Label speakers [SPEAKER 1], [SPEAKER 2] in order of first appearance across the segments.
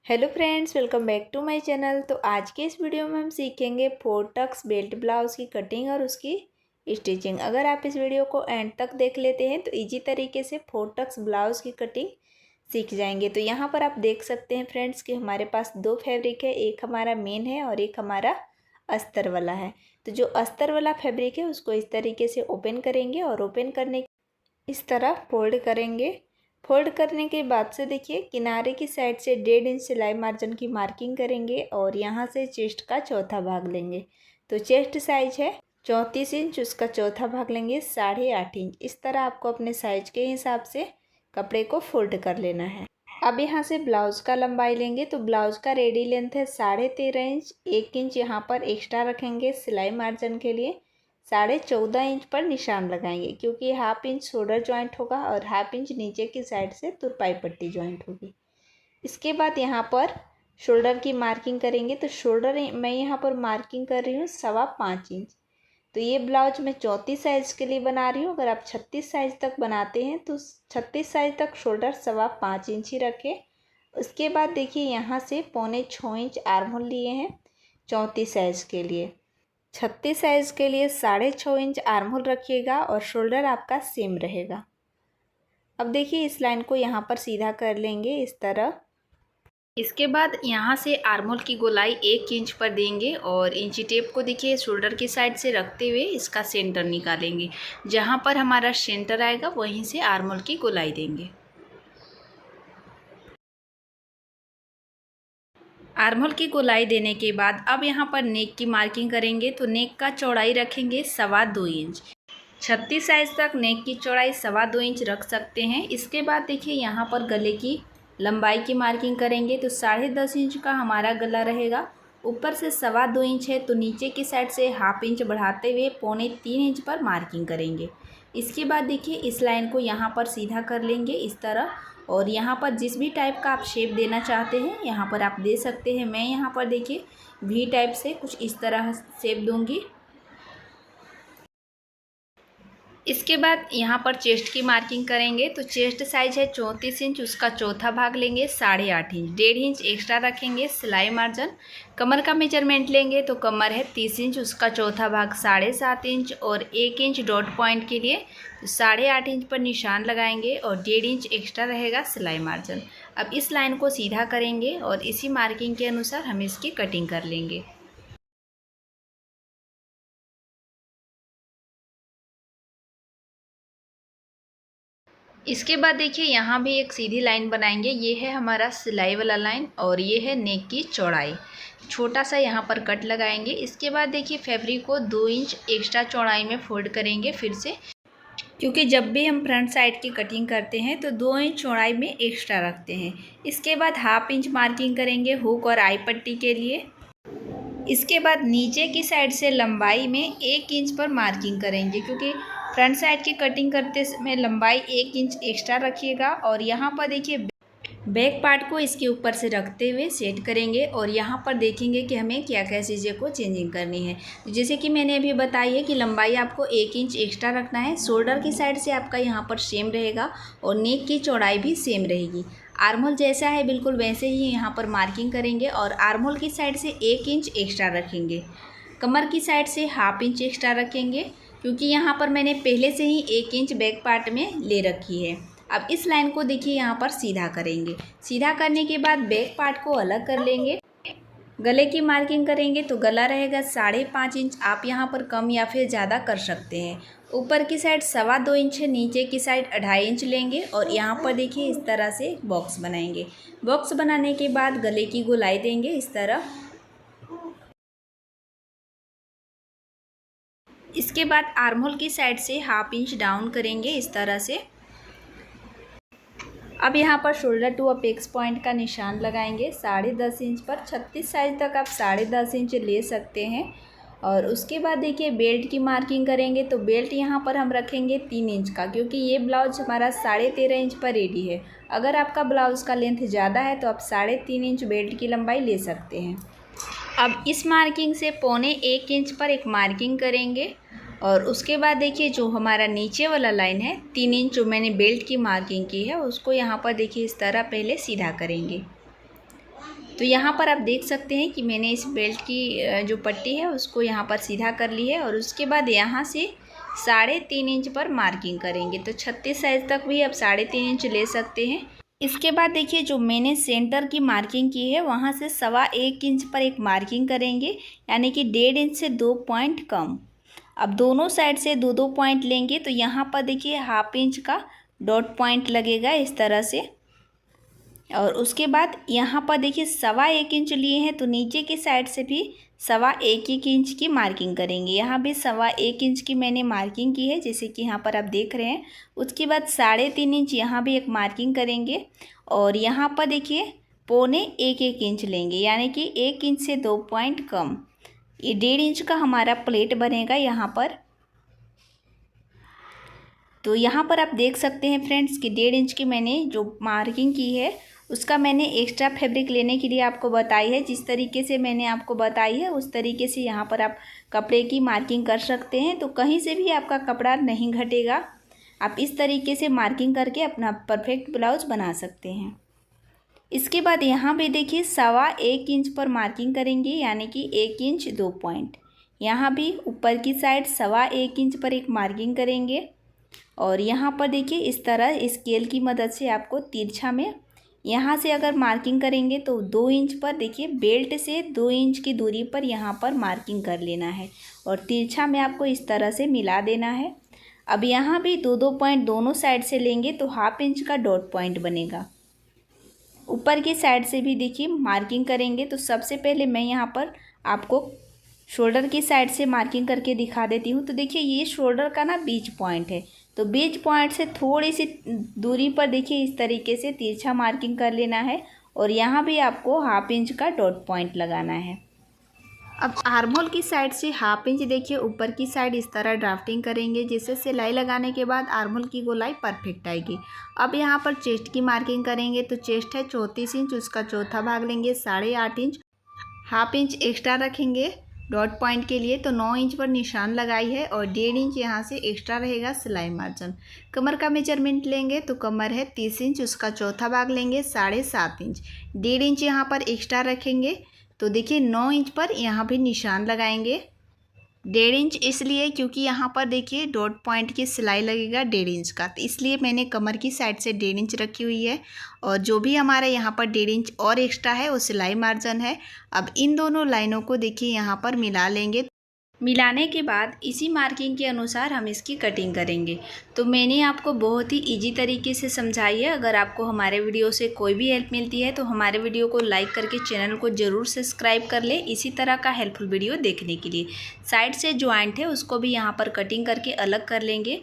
[SPEAKER 1] Hello friends, welcome back to my channel. तो आज के इस वीडियो में हम सीखेंगे 4 टक्स बेल्ट ब्लाउज़ की कटिंग और उसकी स्टिचिंग। अगर आप इस वीडियो को एंड तक देख लेते हैं तो इजी तरीके से 4 टक्स ब्लाउज़ की कटिंग सीख जाएंगे। तो यहाँ पर आप देख सकते हैं फ्रेंड्स कि हमारे पास दो फैब्रिक है, एक हमारा मेन है और एक हमारा अस्तर वाला है। तो जो अस्तर वाला फैब्रिक है उसको इस तरीके से ओपन करेंगे और ओपन करने इस तरह फोल्ड करेंगे। फोल्ड करने के बाद से देखिए किनारे की साइड से 1.5 इंच सिलाई मार्जिन की मार्किंग करेंगे और यहाँ से चेस्ट का चौथा भाग लेंगे। तो चेस्ट साइज है 34 इंच, उसका चौथा भाग लेंगे 8.5 इंच। इस तरह आपको अपने साइज के हिसाब से कपड़े को फोल्ड कर लेना है। अब यहाँ से ब्लाउज़ का लंबाई लेंगे तो ब्लाउज़ का रेडी लेंथ है 13.5 इंच। 1 इंच यहाँ पर एक्स्ट्रा रखेंगे सिलाई मार्जिन के लिए। 14.5 इंच पर निशान लगाएंगे क्योंकि हाफ इंच शोल्डर जॉइंट होगा और हाफ इंच नीचे की साइड से तुरपाई पट्टी जॉइंट होगी। इसके बाद यहाँ पर शोल्डर की मार्किंग करेंगे। तो शोल्डर मैं यहाँ पर मार्किंग कर रही हूँ 5.25 इंच। तो ये ब्लाउज मैं 34 साइज़ के लिए बना रही हूँ। अगर आप 36 साइज़ तक बनाते हैं तो 36 साइज़ तक शोल्डर 5.25 इंच ही रखें। उसके बाद देखिए यहाँ से 5.25 इंच आर्म होल लिए हैं 34 साइज़ के लिए। 36 साइज़ के लिए 6.5 इंच आर्म होल रखिएगा और शोल्डर आपका सेम रहेगा। अब देखिए इस लाइन को यहाँ पर सीधा कर लेंगे इस तरह। इसके बाद यहाँ से आर्म होल की गोलाई 1 इंच पर देंगे और इंची टेप को देखिए शोल्डर की साइड से रखते हुए इसका सेंटर निकालेंगे। जहाँ पर हमारा सेंटर आएगा वहीं से आर्म होल की गोलाई देंगे। आर्म होल की गोलाई देने के बाद अब यहाँ पर नेक की मार्किंग करेंगे। तो नेक का चौड़ाई रखेंगे 2.25 इंच। 36 साइज़ तक नेक की चौड़ाई 2.25 इंच रख सकते हैं। इसके बाद देखिए यहाँ पर गले की लंबाई की मार्किंग करेंगे। तो 10.5 इंच का हमारा गला रहेगा। ऊपर से 2.25 इंच है तो नीचे की साइड से हाफ इंच बढ़ाते हुए 3.25 इंच पर मार्किंग करेंगे। इसके बाद देखिए इस लाइन को यहाँ पर सीधा कर लेंगे इस तरह। और यहाँ पर जिस भी टाइप का आप शेप देना चाहते हैं यहाँ पर आप दे सकते हैं। मैं यहाँ पर देखिए वी टाइप से कुछ इस तरह शेप दूँगी। इसके बाद यहाँ पर चेस्ट की मार्किंग करेंगे। तो चेस्ट साइज है 34 इंच, उसका चौथा भाग लेंगे 8.5 इंच। 1.5 इंच एक्स्ट्रा रखेंगे सिलाई मार्जिन। कमर का मेजरमेंट लेंगे तो कमर है 30 इंच, उसका चौथा भाग 7.5 इंच और 1 इंच डॉट पॉइंट के लिए 8.5 इंच पर निशान लगाएंगे और 1.5 इंच एक्स्ट्रा रहेगा सिलाई मार्जिन। अब इस लाइन को सीधा करेंगे और इसी मार्किंग के अनुसार हम इसकी कटिंग कर लेंगे। इसके बाद देखिए यहाँ भी एक सीधी लाइन बनाएंगे। ये है हमारा सिलाई वाला लाइन और ये है नेक की चौड़ाई। छोटा सा यहाँ पर कट लगाएंगे। इसके बाद देखिए फैब्रिक को 2 इंच एक्स्ट्रा चौड़ाई में फोल्ड करेंगे फिर से, क्योंकि जब भी हम फ्रंट साइड की कटिंग करते हैं तो 2 इंच चौड़ाई में एक्स्ट्रा रखते हैं। इसके बाद हाफ इंच मार्किंग करेंगे हुक और आई पट्टी के लिए। इसके बाद नीचे की साइड से लंबाई में 1 इंच पर मार्किंग करेंगे, क्योंकि फ्रंट साइड की कटिंग करते समय लंबाई 1 इंच एक्स्ट्रा रखिएगा। और यहाँ पर देखिए बैक पार्ट को इसके ऊपर से रखते हुए सेट करेंगे और यहाँ पर देखेंगे कि हमें क्या क्या चीज़ें को चेंजिंग करनी है। तो जैसे कि मैंने अभी बताई है कि लंबाई आपको 1 इंच एक्स्ट्रा रखना है। शोल्डर की साइड से आपका यहाँ पर सेम रहेगा और नेक की चौड़ाई भी सेम रहेगी। आर्म होल जैसा है बिल्कुल वैसे ही यहाँ पर मार्किंग करेंगे और आर्म होल की साइड से 1 इंच एक्स्ट्रा रखेंगे। कमर की साइड से हाफ इंच एक्स्ट्रा रखेंगे, क्योंकि यहाँ पर मैंने पहले से ही 1 इंच बैक पार्ट में ले रखी है। अब इस लाइन को देखिए यहाँ पर सीधा करेंगे। सीधा करने के बाद बैक पार्ट को अलग कर लेंगे। गले की मार्किंग करेंगे तो गला रहेगा 5.5 इंच। आप यहाँ पर कम या फिर ज़्यादा कर सकते हैं। ऊपर की साइड 2.25 इंच है, नीचे की साइड 2.5 इंच लेंगे और यहाँ पर देखिए इस तरह से बॉक्स बनाएंगे। बॉक्स बनाने के बाद गले की गोलाई देंगे इस तरह। इसके बाद आर्म होल की साइड से हाफ इंच डाउन करेंगे इस तरह से। अब यहाँ पर शोल्डर टू अपेक्स पॉइंट का निशान लगाएंगे 10.5 इंच पर। 36 साइज तक आप 10.5 इंच ले सकते हैं। और उसके बाद देखिए बेल्ट की मार्किंग करेंगे। तो बेल्ट यहाँ पर हम रखेंगे 3 इंच का, क्योंकि ये ब्लाउज हमारा 13.5 इंच पर रेडी है। अगर आपका ब्लाउज़ का लेंथ ज़्यादा है तो आप 3.5 इंच बेल्ट की लंबाई ले सकते हैं। अब इस मार्किंग से 1.25 इंच पर एक मार्किंग करेंगे और उसके बाद देखिए जो हमारा नीचे वाला लाइन है 3 इंच जो मैंने बेल्ट की मार्किंग की है उसको यहाँ पर देखिए इस तरह पहले सीधा करेंगे। तो यहाँ पर आप देख सकते हैं कि मैंने इस बेल्ट की जो पट्टी है उसको यहाँ पर सीधा कर ली है और उसके बाद यहाँ से 3.5 इंच पर मार्किंग करेंगे। तो 36 साइज तक भी आप 3.5 इंच ले सकते हैं। इसके बाद देखिए जो मैंने सेंटर की मार्किंग की है वहाँ से 1.25 इंच पर एक मार्किंग करेंगे, यानी कि 1.5 इंच से 2 पॉइंट कम। अब दोनों साइड से 2-2 पॉइंट लेंगे तो यहाँ पर देखिए 1/2 इंच का डॉट पॉइंट लगेगा इस तरह से। और उसके बाद यहाँ पर देखिए 1.25 इंच लिए हैं तो नीचे की साइड से भी 1.25 इंच की मार्किंग करेंगे। यहाँ भी 1.25 इंच की मैंने मार्किंग की है, जैसे कि यहाँ पर आप देख रहे हैं। उसके बाद 3.5 इंच यहाँ भी एक मार्किंग करेंगे और यहाँ पर देखिए 1.25 इंच लेंगे, यानी कि 1 इंच से 2 पॉइंट कम। ये 1.5 इंच का हमारा प्लेट बनेगा यहाँ पर। तो यहाँ पर आप देख सकते हैं फ्रेंड्स कि 1.5 इंच की मैंने जो मार्किंग की है उसका मैंने एक्स्ट्रा फैब्रिक लेने के लिए आपको बताई है। जिस तरीके से मैंने आपको बताई है उस तरीके से यहाँ पर आप कपड़े की मार्किंग कर सकते हैं। तो कहीं से भी आपका कपड़ा नहीं घटेगा। आप इस तरीके से मार्किंग करके अपना परफेक्ट ब्लाउज बना सकते हैं। इसके बाद यहाँ भी देखिए 1.25 इंच पर मार्किंग करेंगे, यानी कि 1 इंच 2 पॉइंट। यहाँ भी ऊपर की साइड 1.25 इंच पर एक मार्किंग करेंगे और यहाँ पर देखिए इस तरह स्केल की मदद से आपको तिरछा में यहाँ से अगर मार्किंग करेंगे तो 2 इंच पर देखिए बेल्ट से 2 इंच की दूरी पर यहाँ पर मार्किंग कर लेना है और तिरछा में आपको इस तरह से मिला देना है। अब यहाँ भी 2-2 पॉइंट दोनों साइड से लेंगे तो 1/2 इंच का डॉट पॉइंट बनेगा। ऊपर की साइड से भी देखिए मार्किंग करेंगे। तो सबसे पहले मैं यहाँ पर आपको शोल्डर की साइड से मार्किंग करके दिखा देती हूँ। तो देखिए ये शोल्डर का ना बीच पॉइंट है, तो बीच पॉइंट से थोड़ी सी दूरी पर देखिए इस तरीके से तिरछा मार्किंग कर लेना है और यहाँ भी आपको 1/2 इंच का डॉट पॉइंट लगाना है। अब आर्महोल की साइड से 1/2 इंच देखिए ऊपर की साइड इस तरह ड्राफ्टिंग करेंगे, जिससे सिलाई लगाने के बाद आर्महोल की गोलाई परफेक्ट आएगी। अब यहाँ पर चेस्ट की मार्किंग करेंगे। तो चेस्ट है 34 इंच, उसका चौथा भाग लेंगे 8.5 इंच, 1/2 इंच एक्स्ट्रा रखेंगे डॉट पॉइंट के लिए। तो 9 इंच पर निशान लगाई है और 1.5 इंच यहाँ से एक्स्ट्रा रहेगा सिलाई मार्जिन। कमर का मेजरमेंट लेंगे तो कमर है 30 इंच, उसका चौथा भाग लेंगे 7.5 इंच, 1.5 इंच यहाँ पर एक्स्ट्रा रखेंगे। तो देखिए 9 इंच पर यहाँ भी निशान लगाएंगे। 1.5 इंच इसलिए क्योंकि यहाँ पर देखिए डॉट पॉइंट की सिलाई लगेगा 1.5 इंच का, तो इसलिए मैंने कमर की साइड से 1.5 इंच रखी हुई है और जो भी हमारा यहाँ पर 1.5 इंच और एक्स्ट्रा है वो सिलाई मार्जिन है। अब इन दोनों लाइनों को देखिए यहाँ पर मिला लेंगे। मिलाने के बाद इसी मार्किंग के अनुसार हम इसकी कटिंग करेंगे। तो मैंने आपको बहुत ही इजी तरीके से समझाई है। अगर आपको हमारे वीडियो से कोई भी हेल्प मिलती है तो हमारे वीडियो को लाइक करके चैनल को ज़रूर सब्सक्राइब कर ले, इसी तरह का हेल्पफुल वीडियो देखने के लिए। साइड से जॉइंट है उसको भी यहाँ पर कटिंग करके अलग कर लेंगे।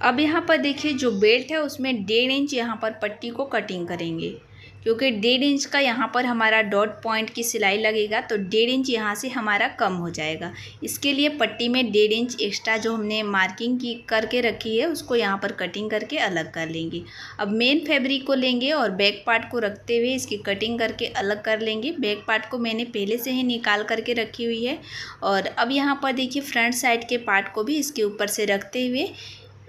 [SPEAKER 1] अब यहाँ पर देखिए जो बेल्ट है उसमें 1.5 इंच यहाँ पर पट्टी को कटिंग करेंगे, क्योंकि 1.5 इंच का यहाँ पर हमारा डॉट पॉइंट की सिलाई लगेगा तो 1.5 इंच यहाँ से हमारा कम हो जाएगा। इसके लिए पट्टी में 1.5 इंच एक्स्ट्रा जो हमने मार्किंग की करके रखी है उसको यहाँ पर कटिंग करके अलग कर लेंगे। अब मेन फैब्रिक को लेंगे और बैक पार्ट को रखते हुए इसकी कटिंग करके अलग कर लेंगे। बैक पार्ट को मैंने पहले से ही निकाल करके रखी हुई है और अब यहाँ पर देखिए फ्रंट साइड के पार्ट को भी इसके ऊपर से रखते हुए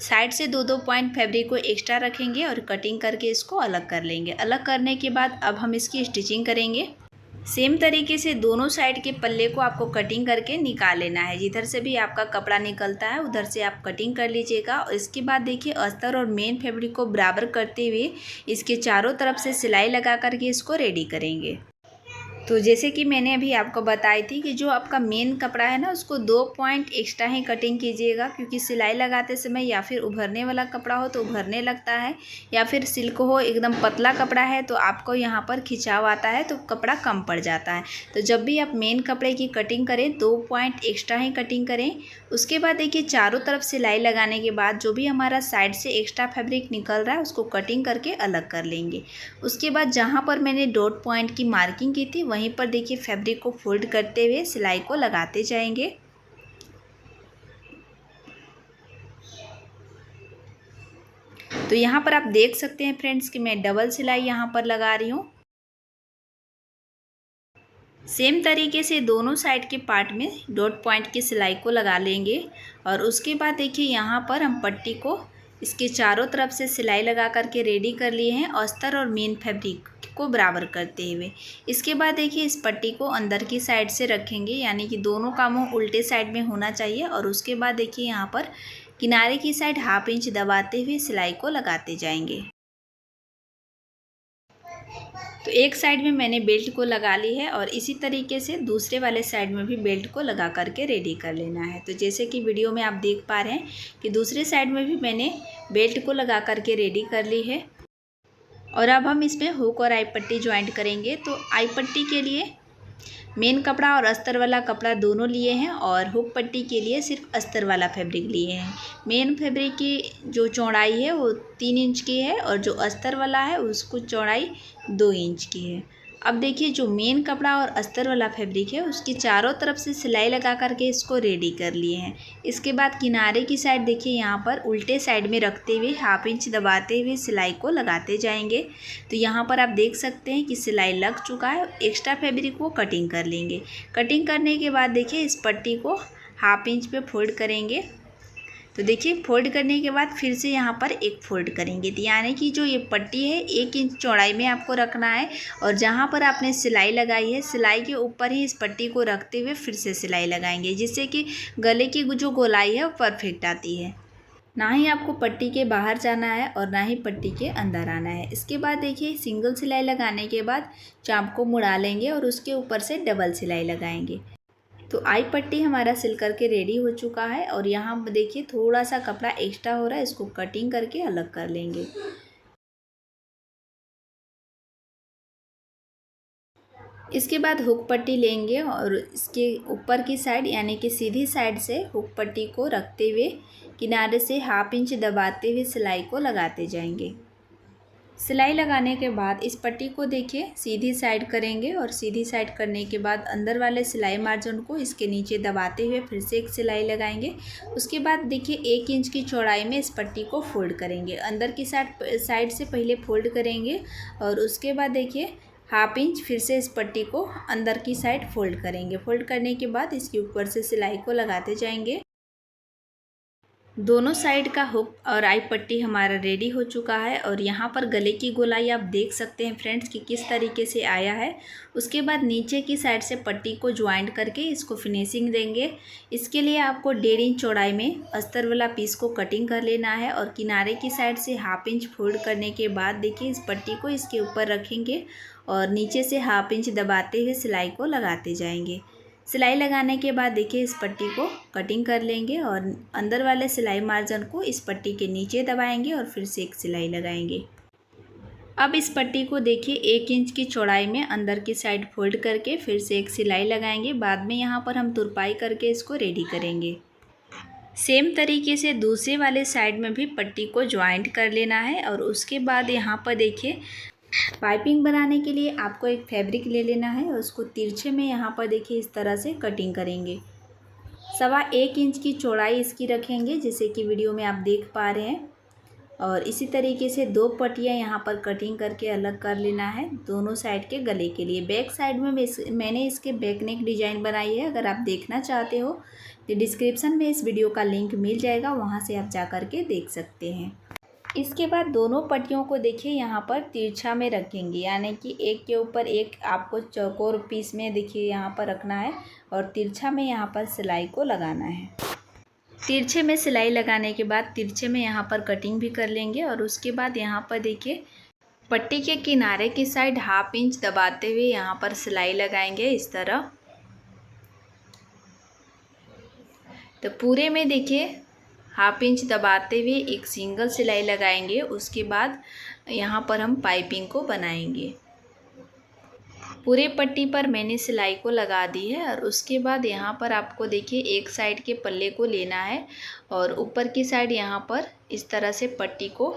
[SPEAKER 1] साइड से 2-2 पॉइंट फैब्रिक को एक्स्ट्रा रखेंगे और कटिंग करके इसको अलग कर लेंगे। अलग करने के बाद अब हम इसकी स्टिचिंग करेंगे। सेम तरीके से दोनों साइड के पल्ले को आपको कटिंग करके निकाल लेना है। जिधर से भी आपका कपड़ा निकलता है उधर से आप कटिंग कर लीजिएगा। और इसके बाद देखिए अस्तर और मेन फैब्रिक को बराबर करते हुए इसके चारों तरफ से सिलाई लगा करके इसको रेडी करेंगे। तो जैसे कि मैंने अभी आपको बताई थी कि जो आपका मेन कपड़ा है ना उसको 2 पॉइंट एक्स्ट्रा ही कटिंग कीजिएगा, क्योंकि सिलाई लगाते समय या फिर उभरने वाला कपड़ा हो तो उभरने लगता है, या फिर सिल्क हो एकदम पतला कपड़ा है तो आपको यहाँ पर खिंचाव आता है तो कपड़ा कम पड़ जाता है। तो जब भी आप मेन कपड़े की कटिंग करें 2 पॉइंट एक्स्ट्रा ही कटिंग करें। उसके बाद देखिए चारों तरफ सिलाई लगाने के बाद जो भी हमारा साइड से एक्स्ट्रा फैब्रिक निकल रहा है उसको कटिंग करके अलग कर लेंगे। उसके बाद जहाँ पर मैंने डॉट पॉइंट की मार्किंग की थी वहीं पर देखिए फैब्रिक को फोल्ड करते हुए सिलाई को लगाते जाएंगे। तो यहाँ पर आप देख सकते हैं फ्रेंड्स कि मैं डबल सिलाई यहाँ पर लगा रही हूँ। सेम तरीके से दोनों साइड के पार्ट में डॉट पॉइंट की सिलाई को लगा लेंगे और उसके बाद देखिए यहाँ पर हम पट्टी को इसके चारों तरफ से सिलाई लगा करके रेडी कर लिए हैं अस्तर और मेन फैब्रिक को बराबर करते हुए। इसके बाद देखिए इस पट्टी को अंदर की साइड से रखेंगे, यानी कि दोनों का मुंह उल्टे साइड में होना चाहिए। और उसके बाद देखिए यहाँ पर किनारे की साइड 1/2 इंच दबाते हुए सिलाई को लगाते जाएंगे। तो एक साइड में मैंने बेल्ट को लगा ली है और इसी तरीके से दूसरे वाले साइड में भी बेल्ट को लगा करके रेडी कर लेना है। तो जैसे कि वीडियो में आप देख पा रहे हैं कि दूसरे साइड में भी मैंने बेल्ट को लगा करके रेडी कर ली है। और अब हम इसमें हुक और आई पट्टी ज्वाइंट करेंगे। तो आई पट्टी के लिए मेन कपड़ा और अस्तर वाला कपड़ा दोनों लिए हैं और हुक पट्टी के लिए सिर्फ अस्तर वाला फैब्रिक लिए हैं। मेन फैब्रिक की जो चौड़ाई है वो 3 इंच की है और जो अस्तर वाला है उसको चौड़ाई 2 इंच की है। अब देखिए जो मेन कपड़ा और अस्तर वाला फैब्रिक है उसकी चारों तरफ से सिलाई लगा करके इसको रेडी कर लिए हैं। इसके बाद किनारे की साइड देखिए यहाँ पर उल्टे साइड में रखते हुए 1/2 इंच दबाते हुए सिलाई को लगाते जाएंगे। तो यहाँ पर आप देख सकते हैं कि सिलाई लग चुका है। एक्स्ट्रा फैब्रिक को कटिंग कर लेंगे। कटिंग करने के बाद देखिए इस पट्टी को 1/2 इंच पे फोल्ड करेंगे। तो देखिए फोल्ड करने के बाद फिर से यहाँ पर एक फोल्ड करेंगे। तो यानी कि जो ये पट्टी है 1 इंच चौड़ाई में आपको रखना है और जहाँ पर आपने सिलाई लगाई है सिलाई के ऊपर ही इस पट्टी को रखते हुए फिर से सिलाई लगाएंगे, जिससे कि गले की जो गोलाई है वो परफेक्ट आती है। ना ही आपको पट्टी के बाहर जाना है और ना ही पट्टी के अंदर आना है। इसके बाद देखिए सिंगल सिलाई लगाने के बाद चाप को मुड़ा लेंगे और उसके ऊपर से डबल सिलाई लगाएंगे। तो आई पट्टी हमारा सिल करके रेडी हो चुका है और यहाँ देखिए थोड़ा सा कपड़ा एक्स्ट्रा हो रहा है, इसको कटिंग करके अलग कर लेंगे। इसके बाद हुक पट्टी लेंगे और इसके ऊपर की साइड यानी कि सीधी साइड से हुक पट्टी को रखते हुए किनारे से 1/2 इंच दबाते हुए सिलाई को लगाते जाएंगे। सिलाई लगाने के बाद इस पट्टी को देखिए सीधी साइड करेंगे और सीधी साइड करने के बाद अंदर वाले सिलाई मार्जिन को इसके नीचे दबाते हुए फिर से एक सिलाई लगाएंगे। उसके बाद देखिए 1 इंच की चौड़ाई में इस पट्टी को फोल्ड करेंगे। अंदर की साइड से पहले फोल्ड करेंगे और उसके बाद देखिए 1/2 इंच फिर से इस पट्टी को अंदर की साइड फोल्ड करेंगे। फोल्ड करने के बाद इसके ऊपर से सिलाई को लगाते जाएंगे। दोनों साइड का हुक और आई पट्टी हमारा रेडी हो चुका है और यहाँ पर गले की गोलाई आप देख सकते हैं फ्रेंड्स कि किस तरीके से आया है। उसके बाद नीचे की साइड से पट्टी को ज्वाइंट करके इसको फिनिशिंग देंगे। इसके लिए आपको 1.5 इंच चौड़ाई में अस्तर वाला पीस को कटिंग कर लेना है और किनारे की साइड से 1/2 इंच फोल्ड करने के बाद देखिए इस पट्टी को इसके ऊपर रखेंगे और नीचे से 1/2 इंच दबाते हुए सिलाई को लगाते जाएंगे। सिलाई लगाने के बाद देखिए इस पट्टी को कटिंग कर लेंगे और अंदर वाले सिलाई मार्जिन को इस पट्टी के नीचे दबाएंगे और फिर से एक सिलाई लगाएंगे। अब इस पट्टी को देखिए 1 इंच की चौड़ाई में अंदर की साइड फोल्ड करके फिर से एक सिलाई लगाएंगे। बाद में यहाँ पर हम तुरपाई करके इसको रेडी करेंगे। सेम तरीके से दूसरे वाले साइड में भी पट्टी को ज्वाइंट कर लेना है और उसके बाद यहाँ पर देखिए पाइपिंग बनाने के लिए आपको एक फैब्रिक ले लेना है और उसको तिरछे में यहाँ पर देखिए इस तरह से कटिंग करेंगे। 1.25 इंच की चौड़ाई इसकी रखेंगे जैसे कि वीडियो में आप देख पा रहे हैं। और इसी तरीके से 2 पट्टियाँ यहाँ पर कटिंग करके अलग कर लेना है दोनों साइड के गले के लिए। बैक साइड में मैंने इसके बैक नेक डिजाइन बनाई है। अगर आप देखना चाहते हो तो डिस्क्रिप्शन में इस वीडियो का लिंक मिल जाएगा, वहाँ से आप जा कर के देख सकते हैं। इसके बाद दोनों पट्टियों को देखिए यहाँ पर तिरछा में रखेंगे, यानी कि एक के ऊपर एक आपको चौकोर पीस में देखिए यहाँ पर रखना है और तिरछा में यहाँ पर सिलाई को लगाना है। तिरछे में सिलाई लगाने के बाद तिरछे में यहाँ पर कटिंग भी कर लेंगे और उसके बाद यहाँ पर देखिए पट्टी के किनारे की साइड 1/2 इंच दबाते हुए यहाँ पर सिलाई लगाएंगे इस तरह। तो पूरे में देखिए 1/2 इंच दबाते हुए एक सिंगल सिलाई लगाएंगे। उसके बाद यहाँ पर हम पाइपिंग को बनाएंगे। पूरे पट्टी पर मैंने सिलाई को लगा दी है और उसके बाद यहाँ पर आपको देखिए एक साइड के पल्ले को लेना है और ऊपर की साइड यहाँ पर इस तरह से पट्टी को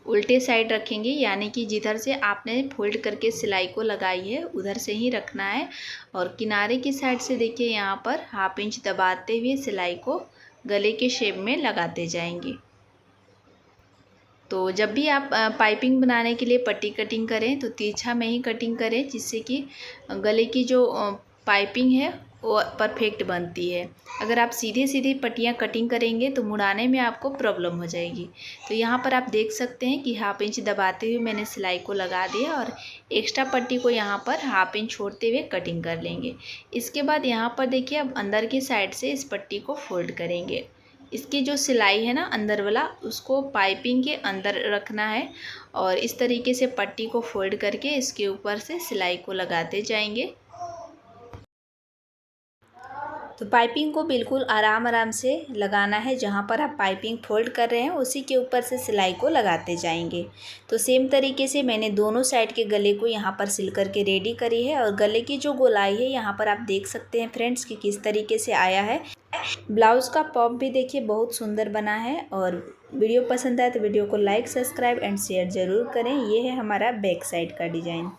[SPEAKER 1] उल्टे साइड रखेंगे, यानी कि जिधर से आपने फोल्ड करके सिलाई को लगाई है उधर से ही रखना है। और किनारे की साइड से देखिए यहाँ पर 1/2 इंच दबाते हुए सिलाई को गले के शेप में लगाते जाएंगे। तो जब भी आप पाइपिंग बनाने के लिए पट्टी कटिंग करें तो तिरछा में ही कटिंग करें, जिससे कि गले की जो पाइपिंग है वो परफेक्ट बनती है। अगर आप सीधी सीधी पट्टियाँ कटिंग करेंगे तो मुड़ाने में आपको प्रॉब्लम हो जाएगी। तो यहाँ पर आप देख सकते हैं कि 1/2 इंच दबाते हुए मैंने सिलाई को लगा दिया और एक्स्ट्रा पट्टी को यहाँ पर 1/2 इंच छोड़ते हुए कटिंग कर लेंगे। इसके बाद यहाँ पर देखिए अब अंदर की साइड से इस पट्टी को फोल्ड करेंगे। इसकी जो सिलाई है ना अंदर वाला, उसको पाइपिंग के अंदर रखना है और इस तरीके से पट्टी को फोल्ड करके इसके ऊपर से सिलाई को लगाते जाएंगे। तो पाइपिंग को बिल्कुल आराम आराम से लगाना है। जहाँ पर आप पाइपिंग फोल्ड कर रहे हैं उसी के ऊपर से सिलाई को लगाते जाएंगे। तो सेम तरीके से मैंने दोनों साइड के गले को यहाँ पर सिल करके रेडी करी है और गले की जो गोलाई है यहाँ पर आप देख सकते हैं फ्रेंड्स कि किस तरीके से आया है। ब्लाउज़ का पॉप भी देखिए बहुत सुंदर बना है। और वीडियो पसंद आए तो वीडियो को लाइक, सब्सक्राइब एंड शेयर ज़रूर करें। ये है हमारा बैक साइड का डिज़ाइन।